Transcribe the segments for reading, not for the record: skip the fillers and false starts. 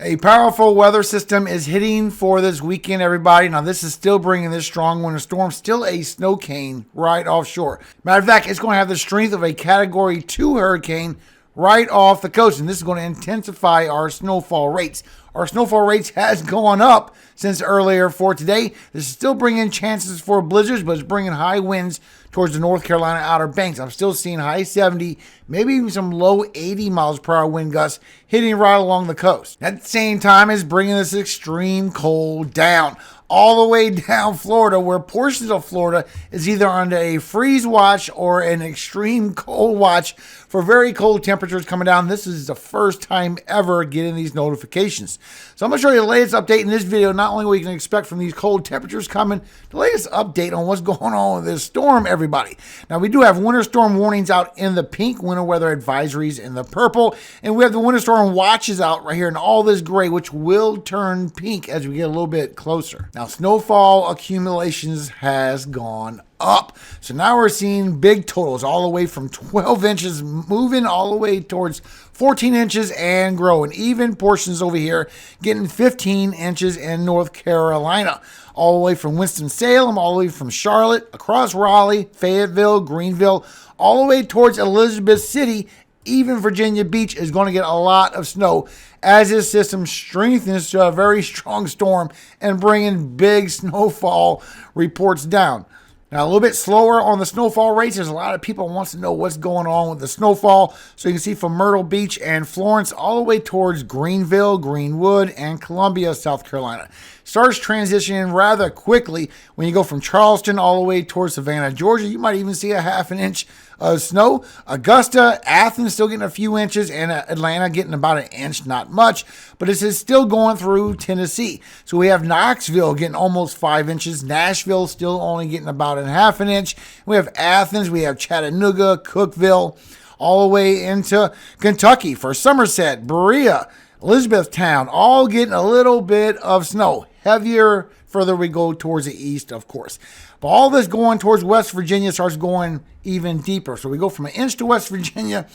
A powerful weather system is hitting for this weekend, everybody. Now, this is still bringing this strong winter storm, still a snow cane right offshore. Matter of fact, it's going to have the strength of a Category 2 hurricane right off the coast, and this is going to intensify our snowfall rates. Our snowfall rates has gone up since earlier for today. This is still bringing chances for blizzards, but it's bringing high winds towards the North Carolina Outer Banks. I'm still seeing high 70, maybe even some low 80 miles per hour wind gusts hitting right along the coast. At the same time, it's bringing this extreme cold down all the way down Florida, where portions of Florida is either under a freeze watch or an extreme cold watch for very cold temperatures coming down. This is the first time ever getting these notifications. So I'm going to show you the latest update in this video, not only what you can expect from these cold temperatures coming, the latest update on what's going on with this storm, everybody. Now, we do have winter storm warnings out in the pink, winter weather advisories in the purple, and we have the winter storm watches out right here in all this gray, which will turn pink as we get a little bit closer. Now, snowfall accumulations has gone up. So now we're seeing big totals all the way from 12 inches moving all the way towards 14 inches and growing. Even portions over here getting 15 inches in North Carolina. All the way from Winston-Salem, all the way from Charlotte, across Raleigh, Fayetteville, Greenville, all the way towards Elizabeth City. Even Virginia Beach is going to get a lot of snow as this system strengthens to a very strong storm and bringing big snowfall reports down. Now, a little bit slower on the snowfall rates. There's a lot of people who wants to know what's going on with the snowfall. So you can see from Myrtle Beach and Florence all the way towards Greenville, Greenwood, and Columbia, South Carolina. Starts transitioning rather quickly when you go from Charleston all the way towards Savannah, Georgia. You might even see a half an inch of snow. Augusta, Athens still getting a few inches, and Atlanta getting about an inch, not much. But this is still going through Tennessee. So we have Knoxville getting almost 5 inches. Nashville still only getting about a half an inch. We have Athens, we have Chattanooga, Cookeville, all the way into Kentucky for Somerset, Berea, Elizabethtown, all getting a little bit of snow. Heavier further we go towards the east, of course. But all this going towards West Virginia starts going even deeper. So we go from an inch to West Virginia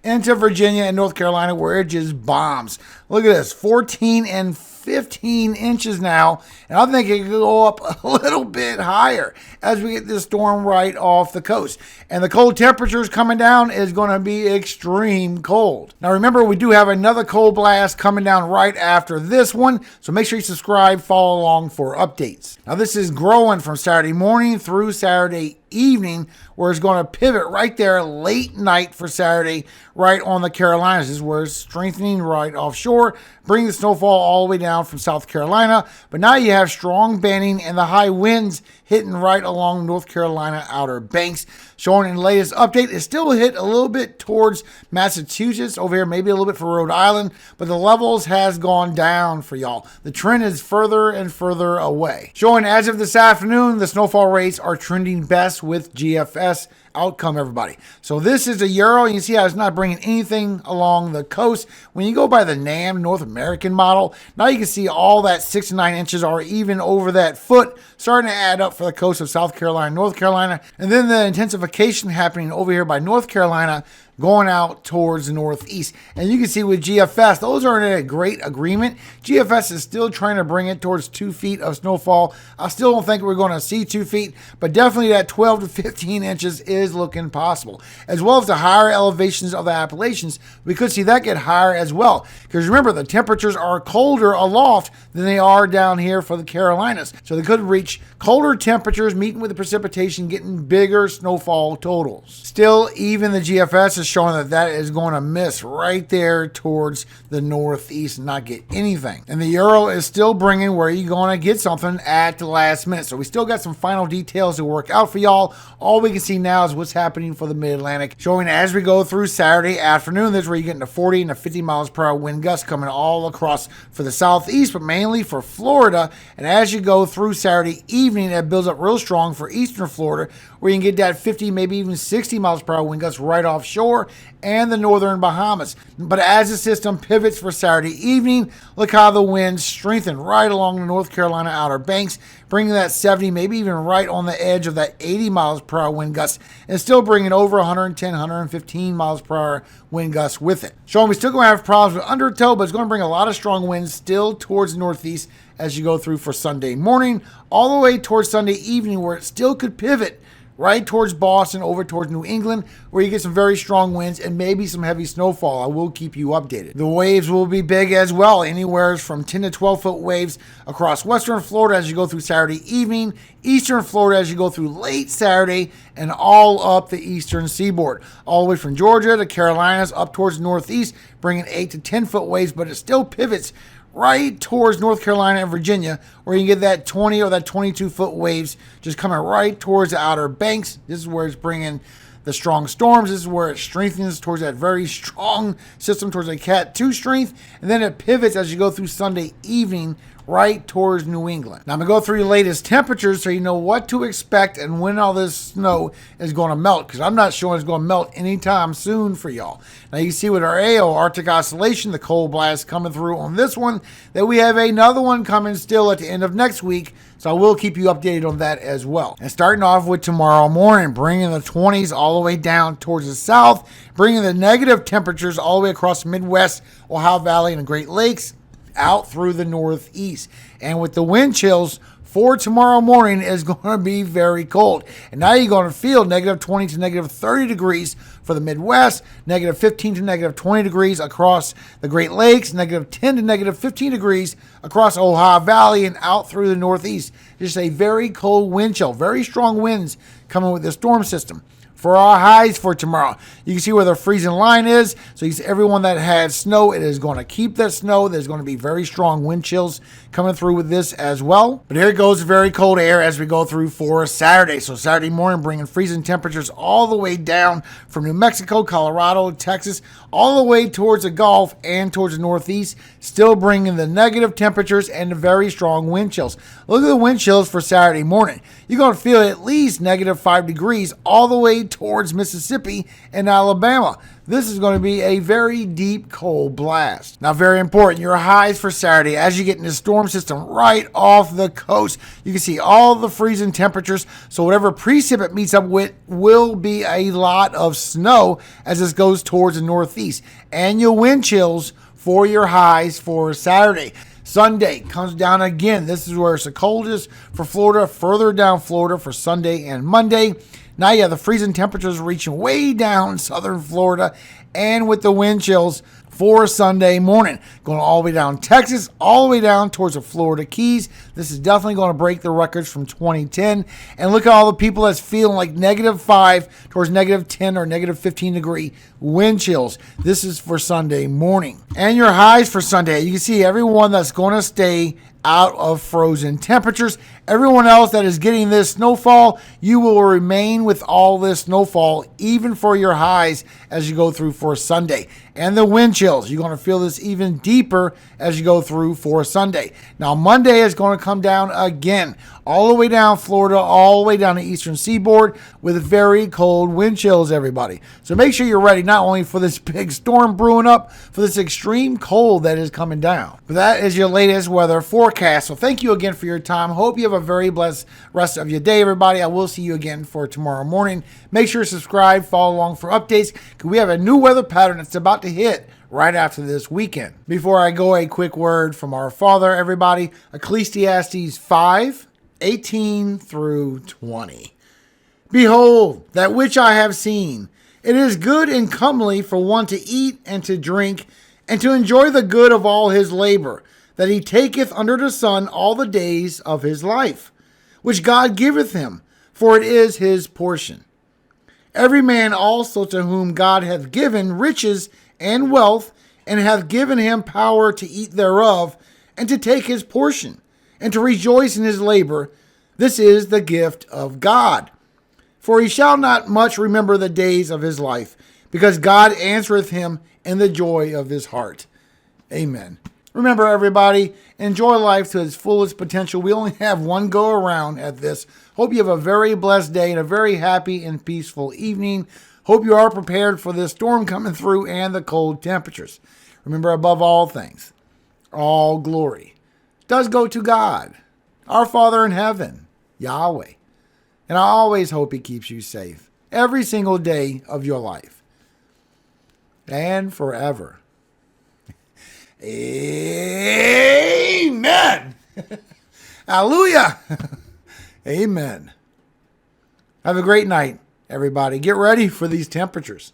into Virginia and North Carolina, where it just bombs. Look at this, 14 and 15 inches now, and I think it could go up a little bit higher as we get this storm right off the coast. And the cold temperatures coming down is going to be extreme cold. Now remember, we do have another cold blast coming down right after this one, so make sure you subscribe, follow along for updates. Now this is growing from Saturday morning through Saturday evening, where it's going to pivot right there late night for Saturday right on the Carolinas. This is where it's strengthening right offshore, bringing the snowfall all the way down from South Carolina. But now you have strong banding and the high winds hitting right along North Carolina Outer Banks. Showing in the latest update, it still hit a little bit towards Massachusetts over here, maybe a little bit for Rhode Island, but the levels has gone down for y'all. The trend is further and further away. Showing as of this afternoon, the snowfall rates are trending best with GFS outcome, everybody. So this is a euro. You see how it's not bringing anything along the coast. When you go by the NAM North American model, now you can see all that 6 to 9 inches or even over that foot starting to add up for the coast of South Carolina, North Carolina, and then the intensification happening over here by North Carolina going out towards the northeast. And you can see with GFS, those are in a great agreement. GFS is still trying to bring it towards 2 feet of snowfall. I still don't think we're going to see 2 feet, but definitely that 12 to 15 inches is looking possible. As well as the higher elevations of the Appalachians, we could see that get higher as well. Because remember, the temperatures are colder aloft than they are down here for the Carolinas. So they could reach colder temperatures, meeting with the precipitation, getting bigger snowfall totals. Still, even the GFS is showing that that is going to miss right there towards the northeast and not get anything. And the euro is still bringing where you're going to get something at the last minute. So we still got some final details to work out for y'all. All we can see now is what's happening for the mid-Atlantic, showing as we go through Saturday afternoon. This is where you're getting to 40 and to 50 miles per hour wind gusts coming all across for the southeast, but mainly for Florida. And as you go through Saturday evening, it builds up real strong for eastern Florida, where you can get that 50, maybe even 60 miles per hour wind gusts right offshore. offshore and the northern Bahamas. But as the system pivots for Saturday evening, look how the winds strengthen right along the North Carolina Outer Banks, bringing that 70, maybe even right on the edge of that 80 miles per hour wind gust, and still bringing over 110, 115 miles per hour wind gusts with it. Showing we still going to have problems with undertow, but it's going to bring a lot of strong winds still towards the northeast as you go through for Sunday morning, all the way towards Sunday evening, where it still could pivot right towards Boston, over towards New England, where you get some very strong winds and maybe some heavy snowfall. I will keep you updated. The waves will be big as well, anywhere from 10 to 12 foot waves across western Florida as you go through Saturday evening, eastern Florida as you go through late Saturday, and all up the eastern seaboard, all the way from Georgia to Carolinas up towards the northeast, bringing 8 to 10 foot waves, but it still pivots right towards North Carolina and Virginia, where you can get that 20 or that 22 foot waves just coming right towards the Outer Banks. This is where it's bringing the strong storms. This is where it strengthens towards that very strong system, towards a Cat 2 strength, and then it pivots as you go through Sunday evening right towards New England. Now I'm going to go through your latest temperatures so you know what to expect and when all this snow is going to melt, because I'm not sure it's going to melt anytime soon for y'all. Now you see with our AO, Arctic Oscillation, the cold blast coming through on this one, that we have another one coming still at the end of next week, so I will keep you updated on that as well. And starting off with tomorrow morning, bringing the 20s all the way down towards the south, bringing the negative temperatures all the way across the Midwest, Ohio Valley, and the Great Lakes, out through the northeast. And with the wind chills for tomorrow morning is going to be very cold. And now you're going to feel negative 20 to negative 30 degrees for the Midwest, negative 15 to negative 20 degrees across the Great Lakes, negative 10 to negative 15 degrees across Ohio Valley and out through the northeast. Just a very cold wind chill, very strong winds coming with the storm system. For our highs for tomorrow, you can see where the freezing line is. So you see everyone that has snow, it is going to keep that snow. There's going to be very strong wind chills coming through with this as well. But here goes very cold air as we go through for Saturday. So Saturday morning, bringing freezing temperatures all the way down from New Mexico, Colorado, Texas, all the way towards the Gulf and towards the northeast, still bringing the negative temperatures and the very strong wind chills. Look at the wind chills for Saturday morning. You're going to feel at least negative 5 degrees all the way towards Mississippi and Alabama. This is going to be a very deep cold blast. Now, very important, your highs for Saturday as you get in the storm system right off the coast. You can see all the freezing temperatures. So whatever precip it meets up with will be a lot of snow as this goes towards the northeast. And your wind chills for your highs for Saturday. Sunday comes down again. This is where it's the coldest for Florida, further down Florida for Sunday and Monday. Now you have the freezing temperatures reaching way down southern Florida, and with the wind chills for Sunday morning, going all the way down Texas, all the way down towards the Florida Keys. This is definitely going to break the records from 2010. And look at all the people that's feeling like negative 5 towards negative 10 or negative 15 degree wind chills. This is for Sunday morning. And your highs for Sunday, you can see everyone that's going to stay out of frozen temperatures. Everyone else that is getting this snowfall, you will remain with all this snowfall, even for your highs as you go through for Sunday. And the wind chills, you're going to feel this even deeper as you go through for Sunday. Now, Monday is going to come down again, all the way down Florida, all the way down the eastern seaboard with very cold wind chills, everybody. So make sure you're ready not only for this big storm brewing up, for this extreme cold that is coming down. But that is your latest weather forecast. So thank you again for your time. Hope you have a very blessed rest of your day, everybody. I will see you again for tomorrow morning. Make sure to subscribe, follow along for updates, because we have a new weather pattern that's about to hit right after this weekend. Before I go, a quick word from our Father, everybody. Ecclesiastes 5:18 through 20. Behold, that which I have seen, it is good and comely for one to eat and to drink, and to enjoy the good of all his labor, that he taketh under the sun all the days of his life, which God giveth him, for it is his portion. Every man also to whom God hath given riches and wealth, and hath given him power to eat thereof, and to take his portion, and to rejoice in his labor, this is the gift of God. For he shall not much remember the days of his life, because God answereth him in the joy of his heart. Amen. Remember, everybody, enjoy life to its fullest potential. We only have one go around at this. Hope you have a very blessed day and a very happy and peaceful evening. Hope you are prepared for this storm coming through and the cold temperatures. Remember, above all things, all glory does go to God, our Father in heaven, Yahweh. And I always hope He keeps you safe every single day of your life and forever. Amen. Hallelujah. Amen. Have a great night, everybody. Get ready for these temperatures.